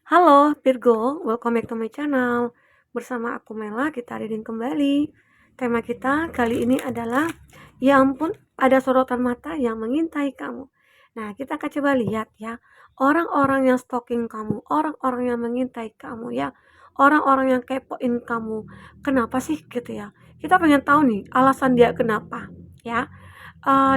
Halo Virgo, welcome back to my channel. Bersama aku Mela, kita reading kembali. Tema kita kali ini adalah, ya ampun, ada sorotan mata yang mengintai kamu. Nah, kita akan coba lihat ya, orang-orang yang stalking kamu, orang-orang yang mengintai kamu ya, orang-orang yang kepoin kamu. Kenapa sih gitu ya? Kita pengen tahu nih alasan dia kenapa ya.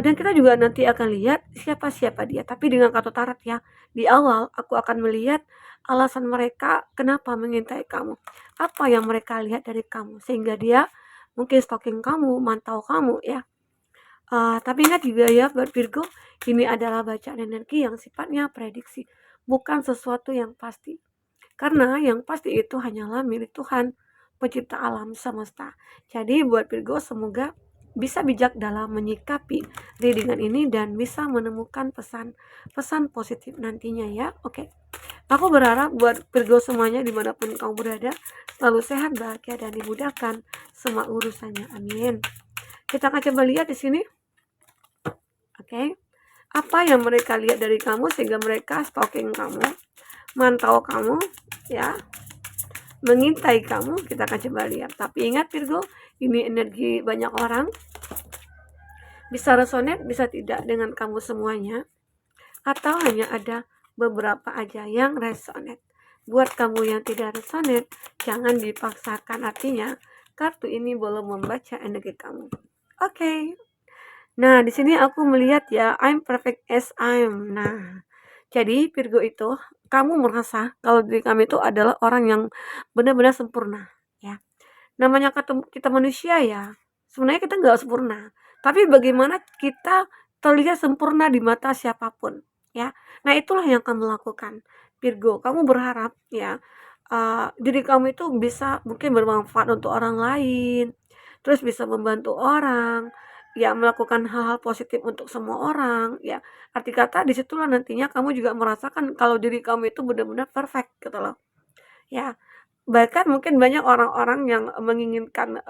Dan kita juga nanti akan lihat siapa-siapa dia, tapi dengan kartu tarot ya. Di awal aku akan melihat alasan mereka kenapa mengintai kamu. Apa yang mereka lihat dari kamu sehingga dia mungkin stalking kamu, mantau kamu ya. Tapi ingat juga ya buat Virgo, ini adalah bacaan energi yang sifatnya prediksi, bukan sesuatu yang pasti. Karena yang pasti itu hanyalah milik Tuhan, pencipta alam semesta. Jadi buat Virgo semoga bisa bijak dalam menyikapi readingan ini dan bisa menemukan pesan-pesan positif nantinya ya. Oke. Aku berharap buat Virgo semuanya dimanapun kamu berada selalu sehat, bahagia dan dimudahkan semua urusannya. Amin. Kita akan coba lihat di sini. Oke. Apa yang mereka lihat dari kamu sehingga mereka stalking kamu, mantau kamu ya, mengintai kamu. Kita akan coba lihat. Tapi ingat Virgo, ini energi banyak orang, bisa resonate bisa tidak dengan kamu semuanya, atau hanya ada beberapa aja yang resonate. Buat kamu yang tidak resonate, jangan dipaksakan, artinya kartu ini belum membaca energi kamu. Oke. Nah, di sini aku melihat ya, I'm perfect as I'm. Nah, jadi Virgo itu, kamu merasa kalau diri kami itu adalah orang yang benar-benar sempurna, ya. Namanya kita manusia ya, sebenarnya kita nggak sempurna. Tapi bagaimana kita terlihat sempurna di mata siapapun, ya. Nah, itulah yang kamu lakukan, Virgo. Kamu berharap ya, diri kamu itu bisa mungkin bermanfaat untuk orang lain, terus bisa membantu orang, ya melakukan hal-hal positif untuk semua orang, ya. Arti kata disitulah nantinya kamu juga merasakan kalau diri kamu itu benar-benar perfect gitu loh, ya. Bahkan mungkin banyak orang-orang yang menginginkan,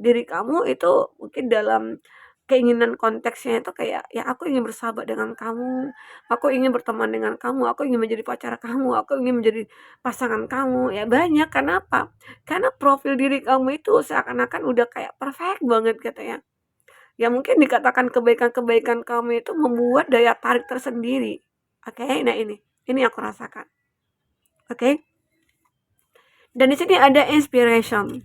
diri kamu itu mungkin dalam keinginan konteksnya itu kayak, ya aku ingin bersahabat dengan kamu, aku ingin berteman dengan kamu, aku ingin menjadi pacar kamu, aku ingin menjadi pasangan kamu, ya banyak. Kenapa? Karena profil diri kamu itu seakan-akan udah kayak perfect banget gitu ya. Ya mungkin dikatakan kebaikan-kebaikan kamu itu membuat daya tarik tersendiri. Oke, nah ini aku rasakan. Oke. Dan di sini ada inspiration.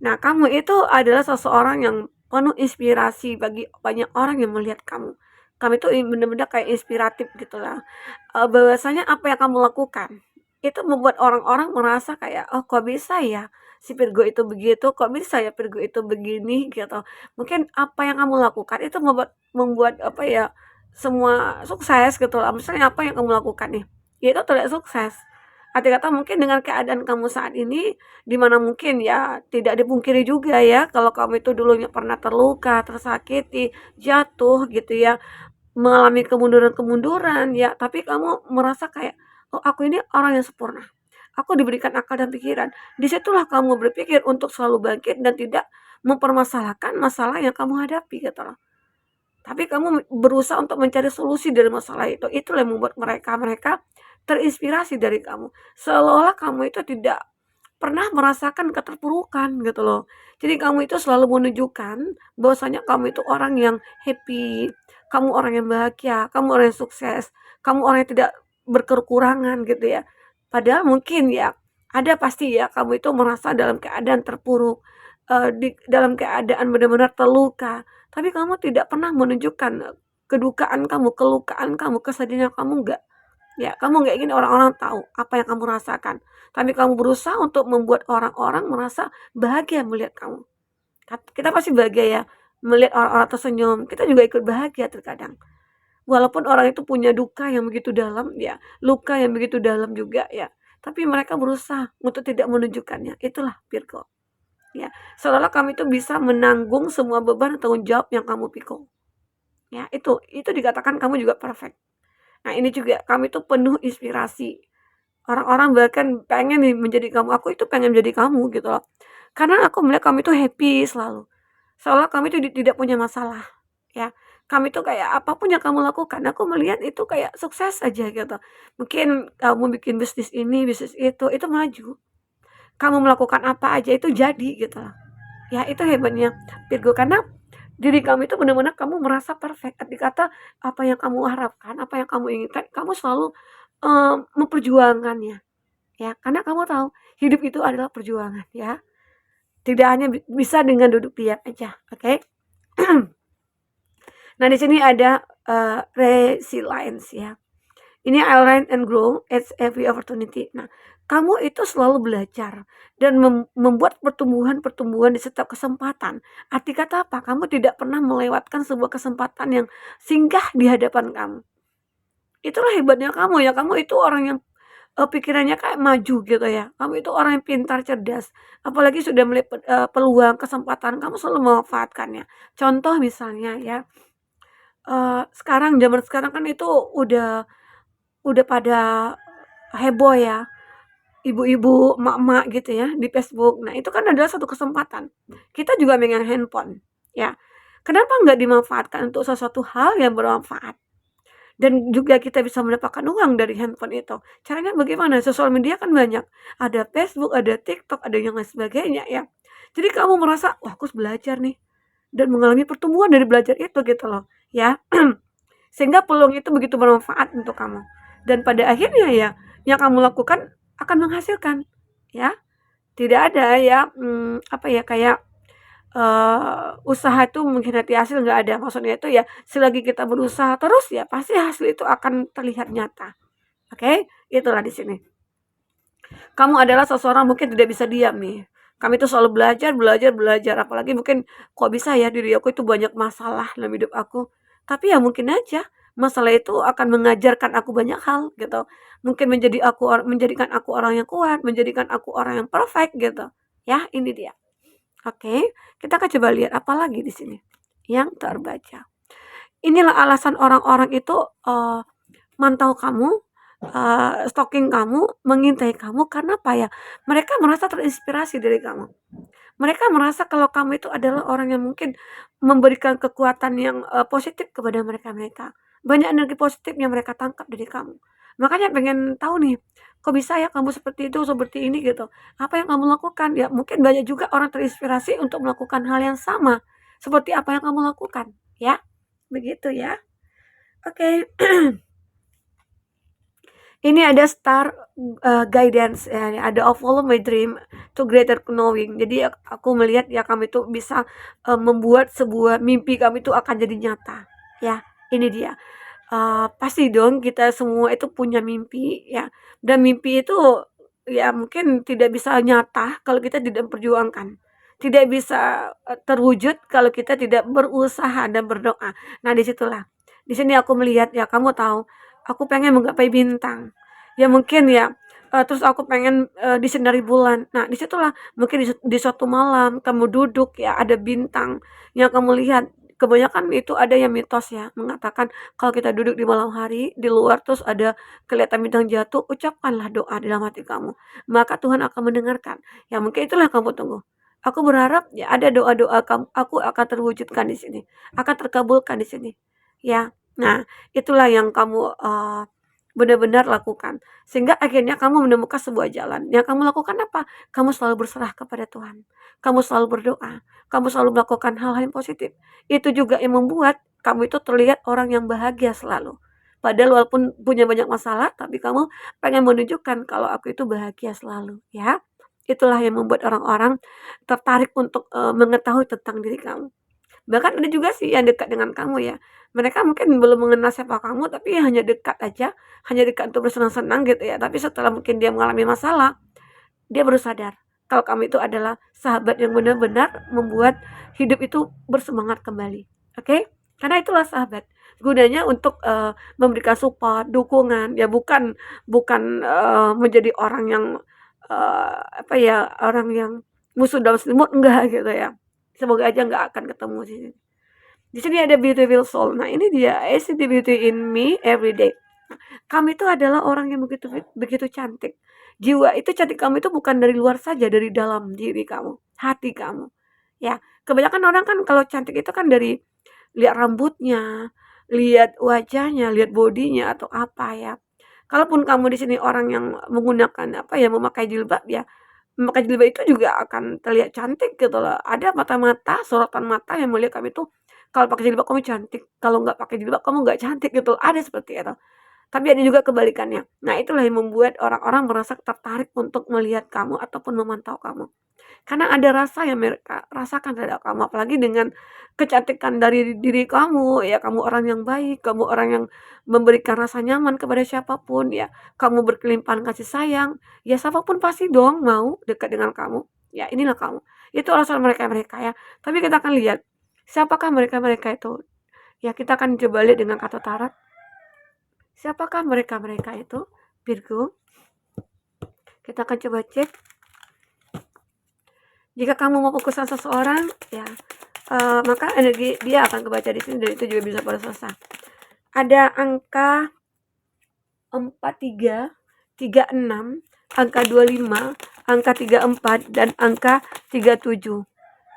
Nah, kamu itu adalah seseorang yang penuh inspirasi bagi banyak orang yang melihat kamu. Kamu itu benar-benar kayak inspiratif gitu lah. Bahwasanya apa yang kamu lakukan itu membuat orang-orang merasa kayak, oh kok bisa ya si Virgo itu begitu, kok bisa ya Virgo itu begini gitu. Mungkin apa yang kamu lakukan itu membuat apa ya, semua sukses gitu lah. Misalnya apa yang kamu lakukan nih, ya itu terlihat sukses. Arti kata mungkin dengan keadaan kamu saat ini, di mana mungkin ya tidak dipungkiri juga ya kalau kamu itu dulunya pernah terluka, tersakiti, jatuh gitu ya, mengalami kemunduran-kemunduran ya, tapi kamu merasa kayak, "Oh, aku ini orang yang sempurna. Aku diberikan akal dan pikiran." Disitulah kamu berpikir untuk selalu bangkit dan tidak mempermasalahkan masalah yang kamu hadapi gitu loh. Tapi kamu berusaha untuk mencari solusi dari masalah itu. Itulah yang membuat mereka terinspirasi dari kamu. Seolah-olah kamu itu tidak pernah merasakan keterpurukan gitu loh. Jadi kamu itu selalu menunjukkan bahwasanya kamu itu orang yang happy, kamu orang yang bahagia, kamu orang yang sukses, kamu orang yang tidak berkekurangan gitu ya. Padahal mungkin ya ada pasti ya kamu itu merasa dalam keadaan terpuruk, dalam keadaan benar-benar terluka, tapi kamu tidak pernah menunjukkan kedukaan kamu, kelukaan kamu, kesedihan kamu, enggak. Ya, kamu nggak ingin orang-orang tahu apa yang kamu rasakan, tapi kamu berusaha untuk membuat orang-orang merasa bahagia melihat kamu. Kita pasti bahagia ya, melihat orang-orang tersenyum, kita juga ikut bahagia terkadang. Walaupun orang itu punya duka yang begitu dalam ya, luka yang begitu dalam juga ya, tapi mereka berusaha untuk tidak menunjukkannya. Itulah Virgo, ya. Seolah-olah kamu itu bisa menanggung semua beban dan tanggung jawab yang kamu pikul. Ya, itu dikatakan kamu juga perfect. Nah, ini juga kamu itu penuh inspirasi. Orang-orang bahkan pengen nih menjadi kamu, aku itu pengen menjadi kamu gitu loh. Karena aku melihat kamu itu happy selalu. Seolah kamu itu tidak punya masalah, ya. Kamu itu kayak apapun yang kamu lakukan, aku melihat itu kayak sukses aja gitu. Mungkin kamu bikin bisnis ini, bisnis itu maju. Kamu melakukan apa aja itu jadi gitu loh. Ya itu hebatnya Virgo, karena diri kamu itu benar-benar kamu merasa perfect. Arti kata apa yang kamu harapkan, apa yang kamu inginkan, kamu selalu memperjuangkannya. Ya, karena kamu tahu hidup itu adalah perjuangan ya. Tidak hanya bisa dengan duduk diam aja, oke? Okay? Nah, di sini ada resilience ya. Ini I learn and grow at every opportunity. Nah, kamu itu selalu belajar dan membuat pertumbuhan-pertumbuhan di setiap kesempatan. Arti kata apa? Kamu tidak pernah melewatkan sebuah kesempatan yang singgah di hadapan kamu. Itulah hebatnya kamu ya. Kamu itu orang yang pikirannya kayak maju gitu ya. Kamu itu orang yang pintar, cerdas. Apalagi sudah melihat peluang, kesempatan, kamu selalu memanfaatkannya. Contoh misalnya ya, sekarang zaman sekarang kan itu udah pada heboh ya, ibu-ibu, emak-emak gitu ya di Facebook. Nah, itu kan adalah satu kesempatan. Kita juga megang handphone, ya. Kenapa nggak dimanfaatkan untuk sesuatu hal yang bermanfaat? Dan juga kita bisa mendapatkan uang dari handphone itu. Caranya bagaimana? Sosial media kan banyak. Ada Facebook, ada TikTok, ada yang lain sebagainya ya. Jadi kamu merasa, wah aku harus belajar nih. Dan mengalami pertumbuhan dari belajar itu gitu loh. Ya. Sehingga peluang itu begitu bermanfaat untuk kamu. Dan pada akhirnya ya, yang kamu lakukan akan menghasilkan. Ya. Tidak ada ya, apa ya, kayak usaha itu mengkhianati hasil, nggak ada. Maksudnya itu ya, selagi kita berusaha terus ya pasti hasil itu akan terlihat nyata. Oke, itulah di sini. Kamu adalah seseorang mungkin tidak bisa diam nih. Kami itu selalu belajar, belajar, belajar. Apalagi mungkin kok bisa ya diri aku itu banyak masalah dalam hidup aku. Tapi ya mungkin aja masalah itu akan mengajarkan aku banyak hal gitu. Mungkin menjadikan aku orang yang kuat, menjadikan aku orang yang perfect gitu. Ya, ini dia. Oke, kita akan coba lihat apa lagi di sini yang terbaca. Inilah alasan orang-orang itu mantau kamu, stalking kamu, mengintai kamu karena apa ya? Mereka merasa terinspirasi dari kamu. Mereka merasa kalau kamu itu adalah orang yang mungkin memberikan kekuatan yang positif kepada mereka-mereka. Banyak energi positif yang mereka tangkap dari kamu. Makanya pengen tahu nih, kok bisa ya kamu seperti itu, seperti ini gitu. Apa yang kamu lakukan? Ya mungkin banyak juga orang terinspirasi untuk melakukan hal yang sama seperti apa yang kamu lakukan, ya. Begitu ya. Oke. Ini ada star guidance ya, ada follow my dream to greater knowing. Jadi aku melihat ya kamu itu bisa membuat sebuah mimpi kamu itu akan jadi nyata. Ya, ini dia. Pasti dong kita semua itu punya mimpi ya. Dan mimpi itu ya mungkin tidak bisa nyata kalau kita tidak memperjuangkan. Tidak bisa terwujud kalau kita tidak berusaha dan berdoa. Nah, disitulah. Di sini aku melihat ya kamu tahu aku pengen menggapai bintang. Ya mungkin ya, terus aku pengen, disinari bulan. Nah disitulah mungkin di suatu malam kamu duduk ya ada bintang yang kamu lihat. Kebanyakan itu ada yang mitos ya, mengatakan kalau kita duduk di malam hari, di luar terus ada kelihatan bintang jatuh, ucapkanlah doa di dalam hati kamu, maka Tuhan akan mendengarkan. Ya mungkin itulah yang kamu tunggu. Aku berharap ya ada doa-doa kamu aku akan terwujudkan di sini, akan terkabulkan di sini, ya. Nah, itulah yang kamu benar-benar lakukan. Sehingga akhirnya kamu menemukan sebuah jalan. Yang kamu lakukan apa? Kamu selalu berserah kepada Tuhan. Kamu selalu berdoa. Kamu selalu melakukan hal-hal yang positif. Itu juga yang membuat kamu itu terlihat orang yang bahagia selalu. Padahal walaupun punya banyak masalah, tapi kamu pengen menunjukkan kalau aku itu bahagia selalu, ya. Itulah yang membuat orang-orang tertarik untuk mengetahui tentang diri kamu. Bahkan ada juga sih yang dekat dengan kamu ya. Mereka mungkin belum mengenal siapa kamu, tapi hanya dekat aja, hanya dekat untuk bersenang-senang gitu ya. Tapi setelah mungkin dia mengalami masalah, dia baru sadar kalau kamu itu adalah sahabat yang benar-benar membuat hidup itu bersemangat kembali. Oke? Karena itulah sahabat. Gunanya untuk memberikan support, dukungan, ya bukan bukan menjadi orang yang apa ya, orang yang musuh dalam selimut, enggak gitu ya. Semoga aja nggak akan ketemu di sini. Di sini ada beautiful soul. Nah, ini dia. I see the beauty in me every day. Nah, kamu itu adalah orang yang begitu begitu cantik. Jiwa itu cantik kamu itu bukan dari luar saja, dari dalam diri kamu, hati kamu. Ya, kebanyakan orang kan kalau cantik itu kan lihat rambutnya, lihat wajahnya, lihat bodinya atau apa ya. Kalaupun kamu di sini orang yang menggunakan apa ya, memakai jilbab ya, memakai jilbab itu juga akan terlihat cantik gitu loh. Ada mata-mata, sorotan mata yang melihat kamu itu, kalau pakai jilbab kamu cantik, kalau nggak pakai jilbab kamu nggak cantik gitu, ada seperti itu. Tapi ada juga kebalikannya. Nah, itulah yang membuat orang-orang merasa tertarik untuk melihat kamu ataupun memantau kamu. Karena ada rasa yang mereka rasakan terhadap kamu, apalagi dengan kecantikan dari diri kamu, ya kamu orang yang baik, kamu orang yang memberikan rasa nyaman kepada siapapun, ya kamu berkelimpahan kasih sayang, ya siapapun pasti dong mau dekat dengan kamu. Ya inilah kamu. Itu alasan mereka-mereka ya. Tapi kita akan lihat siapakah mereka-mereka itu. Ya kita akan coba lihat dengan kata tarot. Siapakah mereka-mereka itu? Virgo. Kita akan coba cek. Jika kamu mau fokuskan seseorang, ya maka energi dia akan kebaca di sini, dan itu juga bisa pada selesai. Ada angka 43, 36, angka 25, angka 34, dan angka 37.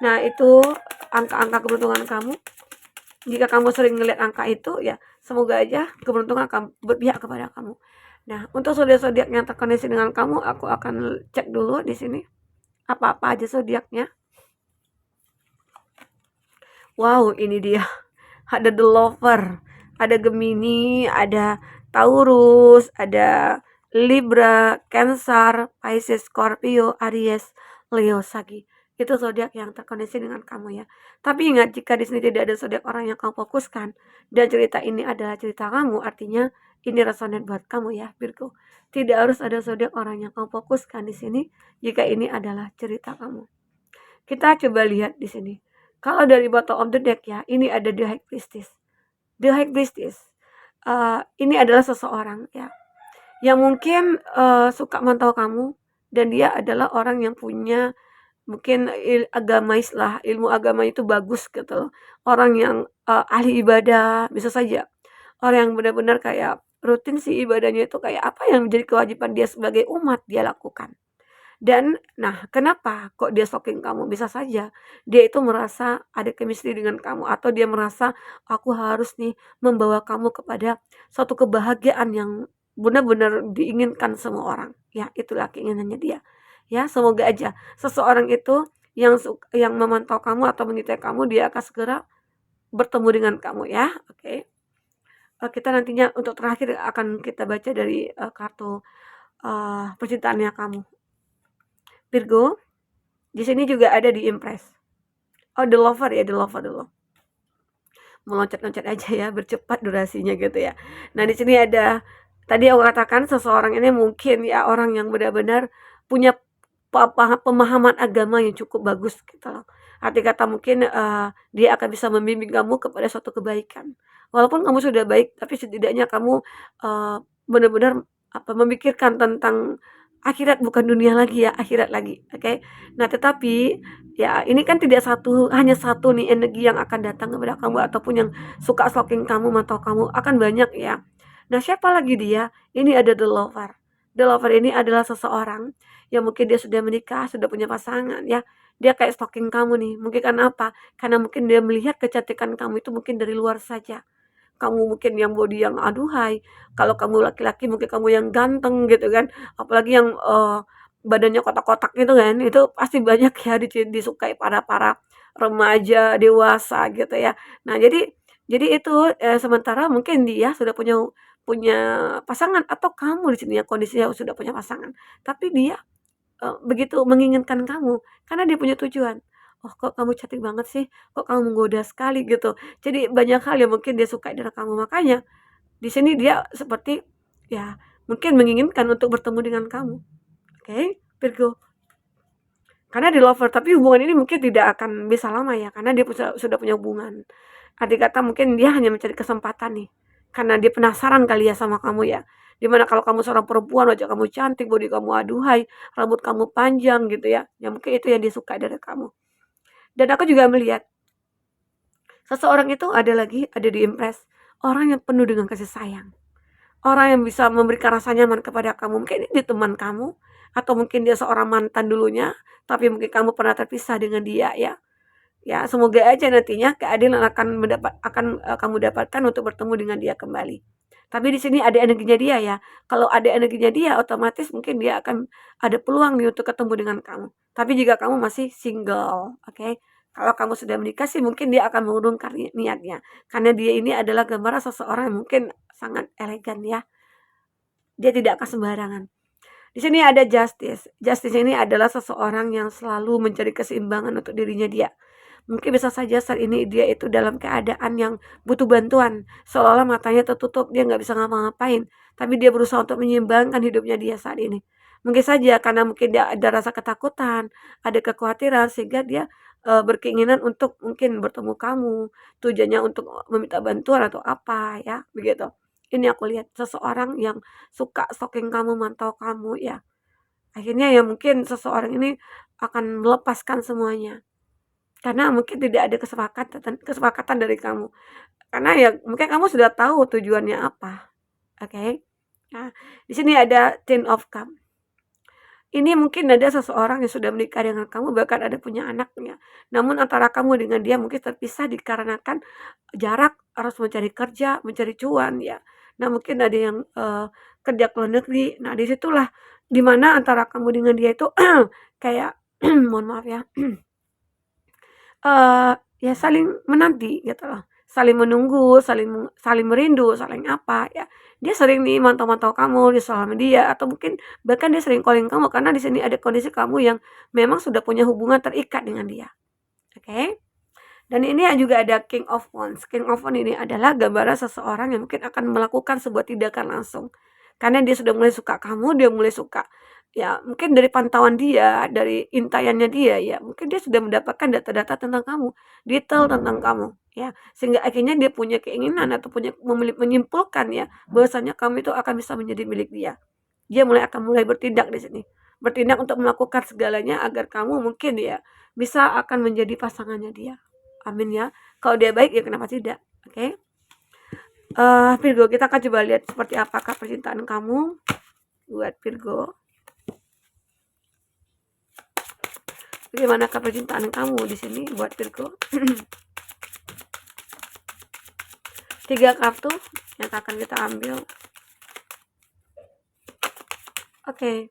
Nah, itu angka-angka keberuntungan kamu. Jika kamu sering ngeliat angka itu, ya semoga aja keberuntungan akan berpihak kepada kamu. Nah, untuk zodiak-zodiak yang terkoneksi dengan kamu, aku akan cek dulu di sini. Apa-apa aja zodiaknya. Wow, ini dia. Ada The Lover, ada Gemini, ada Taurus, ada Libra, Cancer, Pisces, Scorpio, Aries, Leo, Sagi. Itu zodiak yang terkoneksi dengan kamu ya. Tapi ingat, jika di sini tidak ada zodiak orang yang kamu fokuskan dan cerita ini adalah cerita kamu, artinya ini resonate buat kamu ya, Virgo. Tidak harus ada zodiak orang yang kamu fokuskan di sini jika ini adalah cerita kamu. Kita coba lihat di sini. Kalau dari bottom of the deck ya, ini ada The High Priestess. The High Priestess, ini adalah seseorang ya, yang mungkin suka mantau kamu, dan dia adalah orang yang punya mungkin agamais lah, ilmu agama itu bagus gitu loh. Orang yang ahli ibadah, bisa saja. Orang yang benar-benar kayak rutin sih ibadahnya itu, kayak apa yang menjadi kewajiban dia sebagai umat dia lakukan. Dan nah, kenapa kok dia stalking kamu? Bisa saja dia itu merasa ada chemistry dengan kamu, atau dia merasa aku harus nih membawa kamu kepada suatu kebahagiaan yang benar-benar diinginkan semua orang. Ya, itulah keinginannya dia. Ya, semoga aja seseorang itu yang memantau kamu atau mencintai kamu, dia akan segera bertemu dengan kamu ya. Oke. Kita nantinya untuk terakhir akan kita baca dari kartu percintaannya kamu. Virgo, di sini juga ada di Impress. Oh, The Lover ya, The Lover dulu. Meloncat-loncat aja ya, bercepat durasinya gitu ya. Nah, di sini ada, tadi aku katakan seseorang ini mungkin ya orang yang benar-benar punya pemahaman agama yang cukup bagus gitu loh. Arti kata mungkin dia akan bisa membimbing kamu kepada suatu kebaikan. Walaupun kamu sudah baik, tapi setidaknya kamu benar-benar memikirkan tentang akhirat, bukan dunia lagi ya, akhirat lagi. Oke. Nah, tetapi ya ini kan tidak hanya satu nih energi yang akan datang kepada kamu, ataupun yang suka stalking kamu, mantau kamu, akan banyak ya. Nah, siapa lagi dia? Ini ada The Lover. The Lover ini adalah seseorang yang mungkin dia sudah menikah, sudah punya pasangan ya. Dia kayak stalking kamu nih. Mungkin karena apa? Karena mungkin dia melihat kecantikan kamu itu mungkin dari luar saja. Kamu mungkin yang body yang aduhai, kalau kamu laki-laki mungkin kamu yang ganteng gitu kan, apalagi yang badannya kotak-kotak gitu kan, itu pasti banyak ya disukai para remaja dewasa gitu ya. Nah, jadi itu sementara mungkin dia sudah punya punya pasangan, atau kamu di sini yang kondisinya sudah punya pasangan, tapi dia begitu menginginkan kamu karena dia punya tujuan. "Oh, kok kamu cantik banget sih? Kok kamu menggoda sekali?" Gitu. Jadi banyak hal yang mungkin dia suka dari kamu. Makanya di sini dia seperti ya mungkin menginginkan untuk bertemu dengan kamu. Oke, Virgo. Karena di lover, tapi hubungan ini mungkin tidak akan bisa lama ya, karena dia sudah punya hubungan. Arti kata mungkin dia hanya mencari kesempatan nih, karena dia penasaran kali ya sama kamu ya. Dimana kalau kamu seorang perempuan, wajah kamu cantik, body kamu aduhai, rambut kamu panjang gitu ya. Ya mungkin itu yang disukai dari kamu. Dan aku juga melihat seseorang itu ada di Impress, orang yang penuh dengan kasih sayang. Orang yang bisa memberikan rasa nyaman kepada kamu. Mungkin ini teman kamu, atau mungkin dia seorang mantan dulunya, tapi mungkin kamu pernah terpisah dengan dia ya. Ya, semoga aja nantinya keadilan akan kamu dapatkan untuk bertemu dengan dia kembali. Tapi di sini ada energinya dia ya. Kalau ada energinya dia, otomatis mungkin dia akan ada peluang nih untuk ketemu dengan kamu. Tapi jika kamu masih single, oke? Kalau kamu sudah menikah sih mungkin dia akan mengurungkan niatnya. Karena dia ini adalah gambaran seseorang yang mungkin sangat elegan ya. Dia tidak akan sembarangan. Di sini ada justice. Justice ini adalah seseorang yang selalu mencari keseimbangan untuk dirinya dia. Mungkin bisa saja saat ini dia itu dalam keadaan yang butuh bantuan, seolah-olah matanya tertutup, dia nggak bisa ngapa-ngapain, tapi dia berusaha untuk menyeimbangkan hidupnya dia saat ini. Mungkin saja karena mungkin dia ada rasa ketakutan, ada kekhawatiran, sehingga dia berkeinginan untuk mungkin bertemu kamu, tujuannya untuk meminta bantuan atau apa ya, begitu. Ini aku lihat seseorang yang suka stalking kamu, mantau kamu ya. Akhirnya ya mungkin seseorang ini akan melepaskan semuanya. Karena mungkin tidak ada kesepakatan dari kamu. Karena ya mungkin kamu sudah tahu tujuannya apa, oke? Nah, di sini ada Ten of Cup. Ini mungkin ada seseorang yang sudah menikah dengan kamu, bahkan ada punya anaknya. Namun antara kamu dengan dia mungkin terpisah dikarenakan jarak, harus mencari kerja, mencari cuan ya. Nah, mungkin ada yang, kerja ke luar negeri. Nah, disitulah dimana antara kamu dengan dia itu kayak mohon maaf ya, ya saling menanti gitu loh, saling menunggu, saling merindu, saling apa ya. Dia sering nih mantau-mantau kamu di sosial media atau mungkin bahkan dia sering calling kamu karena di sini ada kondisi kamu yang memang sudah punya hubungan terikat dengan dia, oke? Dan ini juga ada King of Wands. King of Wands ini adalah gambaran seseorang yang mungkin akan melakukan sebuah tindakan langsung. Karena dia sudah mulai suka kamu, dia mulai suka. Ya, mungkin dari pantauan dia, dari intayannya dia, ya mungkin dia sudah mendapatkan data-data tentang kamu, detail tentang kamu, ya. Sehingga akhirnya dia punya keinginan atau menyimpulkan ya, bahwasanya kamu itu akan bisa menjadi milik dia. Dia mulai bertindak di sini. Bertindak untuk melakukan segalanya agar kamu mungkin ya bisa akan menjadi pasangannya dia. Amin ya. Kalau dia baik ya kenapa tidak? Oke. Virgo, kita akan coba lihat seperti apakah percintaan kamu buat Virgo. Bagaimanakah percintaan kamu di sini buat Virgo? 3 kartu yang akan kita ambil. Oke.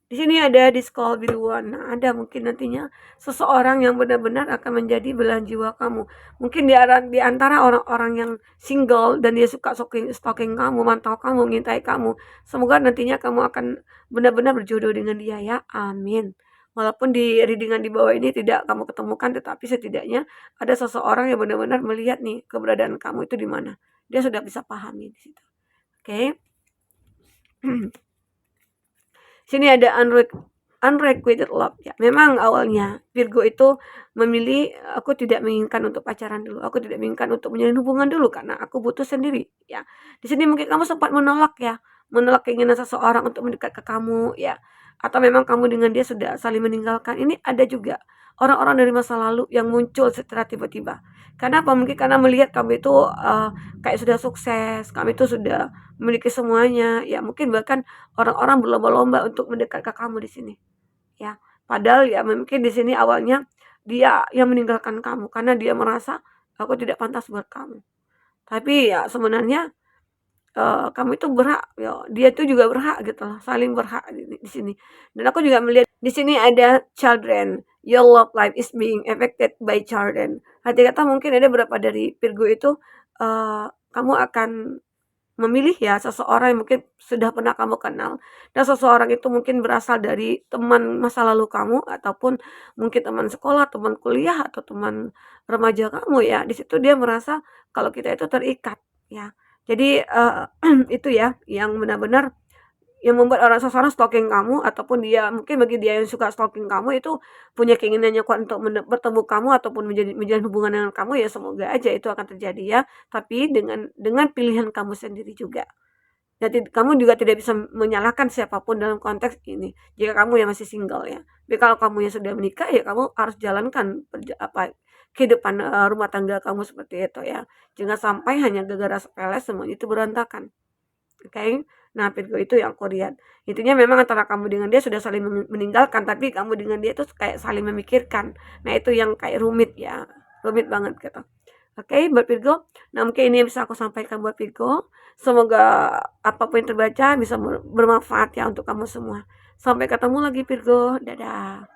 Di sini ada discall biduan. Nah, ada mungkin nantinya seseorang yang benar-benar akan menjadi belahan jiwa kamu. Mungkin di antara orang-orang yang single dan dia suka stalking kamu, mantau kamu, ngintai kamu. Semoga nantinya kamu akan benar-benar berjodoh dengan dia ya. Amin. Walaupun di readingan di bawah ini tidak kamu ketemukan, tetapi setidaknya ada seseorang yang benar-benar melihat nih keberadaan kamu itu di mana. Dia sudah bisa pahami di situ. Oke. Sini ada unrequited love ya. Memang awalnya Virgo itu memilih, aku tidak menginginkan untuk pacaran dulu, aku tidak menginginkan untuk menjalin hubungan dulu karena aku butuh sendiri ya. Di sini mungkin kamu sempat menolak ya, menolak keinginan seseorang untuk mendekat ke kamu ya. Atau memang kamu dengan dia sudah saling meninggalkan. Ini ada juga orang-orang dari masa lalu yang muncul secara tiba-tiba. Karena apa? Mungkin karena melihat kamu itu kayak sudah sukses, kamu itu sudah memiliki semuanya, ya mungkin bahkan orang-orang berlomba-lomba untuk mendekat ke kamu di sini, ya. Padahal ya mungkin di sini awalnya dia yang meninggalkan kamu karena dia merasa, "Aku tidak pantas buat kamu." Tapi ya sebenarnya, kamu itu berhak, ya dia itu juga berhak gitu loh, saling berhak di sini. Dan aku juga melihat di sini ada children, your love life is being affected by children. Arti kata mungkin ada beberapa dari Virgo itu, kamu akan memilih ya seseorang yang mungkin sudah pernah kamu kenal, dan seseorang itu mungkin berasal dari teman masa lalu kamu ataupun mungkin teman sekolah, teman kuliah, atau teman remaja kamu ya. Di situ dia merasa kalau kita itu terikat ya. Jadi, itu ya yang benar-benar yang membuat seseorang stalking kamu ataupun dia mungkin bagi dia yang suka stalking kamu itu punya keinginannya kuat untuk bertemu kamu ataupun menjalin hubungan dengan kamu, ya semoga aja itu akan terjadi ya, tapi dengan pilihan kamu sendiri juga. Jadi kamu juga tidak bisa menyalahkan siapapun dalam konteks ini, jika kamu yang masih single ya. Tapi kalau kamu yang sudah menikah, ya kamu harus jalankan kehidupan, rumah tangga kamu seperti itu ya. Jangan sampai hanya gara-gara sepele semuanya itu berantakan, oke? Nah, Virgo itu yang aku lihat. Intinya memang antara kamu dengan dia sudah saling meninggalkan, tapi kamu dengan dia tuh kayak saling memikirkan. Nah, itu yang kayak rumit ya, rumit banget gitu. Oke, buat Virgo. Nah, mungkin ini yang bisa aku sampaikan buat Virgo. Semoga apapun yang terbaca bisa bermanfaat ya untuk kamu semua. Sampai ketemu lagi Virgo. Dadah.